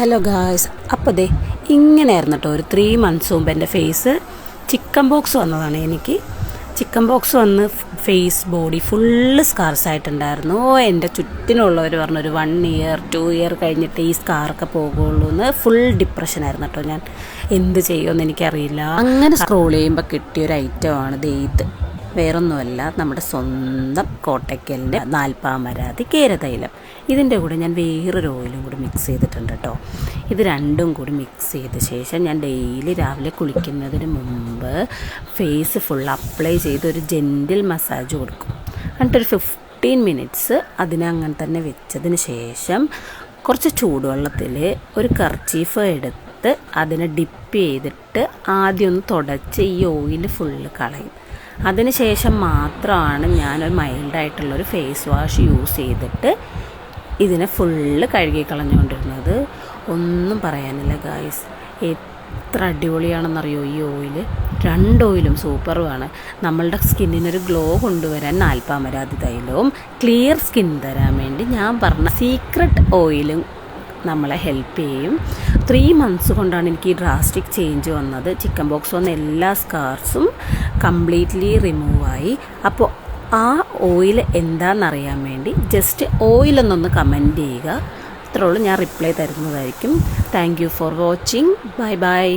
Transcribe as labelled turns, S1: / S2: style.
S1: Hello guys, അപ്പോൾ ദേ ഇങ്ങനെയായിരുന്നു കേട്ടോ. ഒരു 3 months മുമ്പ് എൻ്റെ ഫേസ് ചിക്കൻ ബോക്സ് വന്നതാണ്. എനിക്ക് ചിക്കൻ ബോക്സ് വന്ന് ഫേസ് ബോഡി ഫുള്ള് സ്കാർസ് ആയിട്ടുണ്ടായിരുന്നു. എൻ്റെ ചുറ്റിനുള്ളവർ പറഞ്ഞു ഒരു 1 year 2 year കഴിഞ്ഞിട്ട് ഈ സ്കാറൊക്കെ പോകുള്ളൂ എന്ന്. ഫുൾ ഡിപ്രഷനായിരുന്നു കേട്ടോ. ഞാൻ എന്ത് ചെയ്യുമെന്ന് എനിക്കറിയില്ല. അങ്ങനെ സ്ക്രോൾ ചെയ്യുമ്പോൾ കിട്ടിയൊരു ഐറ്റമാണ് ഇത്. വേറൊന്നുമല്ല, നമ്മുടെ സ്വന്തം കോട്ടയ്ക്കലിൻ്റെ നാൽപ്പാമരാതി കേരതൈലം. ഇതിൻ്റെ കൂടെ ഞാൻ വേറൊരു ഓയിലും കൂടി മിക്സ് ചെയ്തിട്ടുണ്ട് കേട്ടോ. ഇത് രണ്ടും കൂടി മിക്സ് ചെയ്ത ശേഷം ഞാൻ ഡെയിലി രാവിലെ കുളിക്കുന്നതിന് മുമ്പ് ഫേസ് ഫുൾ അപ്ലൈ ചെയ്ത് ഒരു ജെൻറ്റിൽ മസാജ് കൊടുക്കും. എന്നിട്ടൊരു 15 minutes അതിനെ അങ്ങനെ തന്നെ വെച്ചതിന് ശേഷം കുറച്ച് ചൂടുവെള്ളത്തിൽ ഒരു കർച്ചീഫ് എടുത്ത് അതിനെ ഡിപ്പ് ചെയ്തിട്ട് ആദ്യം ഒന്ന് തുടച്ച് ഈ ഓയിൽ ഫുള്ള് കളയും. അതിനുശേഷം മാത്രമാണ് ഞാനൊരു മൈൽഡായിട്ടുള്ളൊരു ഫേസ് വാഷ് യൂസ് ചെയ്തിട്ട് ഇതിനെ ഫുള്ള് കഴുകി കളഞ്ഞുകൊണ്ടിരുന്നത്. ഒന്നും പറയാനില്ല ഗായ്സ്, എത്ര അടിപൊളിയാണെന്നറിയോ ഈ ഓയിൽ. 2 ഓയിലും സൂപ്പറുമാണ്. നമ്മളുടെ സ്കിന്നിനൊരു ഗ്ലോ കൊണ്ടുവരാൻ നാൽപ്പാമരാതി തൈലവും ക്ലിയർ സ്കിൻ തരാൻ വേണ്ടി ഞാൻ പറഞ്ഞ സീക്രട്ട് ഓയിലും നമ്മളെ ഹെൽപ്പ് ചെയ്യും. 3 months കൊണ്ടാണ് എനിക്ക് ഈ ഡ്രാസ്റ്റിക് ചേഞ്ച് വന്നത്. ചിക്കൻ ബോക്സ് വന്ന എല്ലാ സ്കാർസും കംപ്ലീറ്റ്ലി റിമൂവായി. അപ്പോൾ ആ ഓയിൽ എന്താണെന്നറിയാൻ വേണ്ടി ജസ്റ്റ് ഓയിലൊന്നൊന്ന് കമൻറ്റ് ചെയ്യുക. അത്രേ ഉള്ളൂ. ഞാൻ റിപ്ലൈ തരുന്നതായിരിക്കും. Thank you for watching. Bye bye.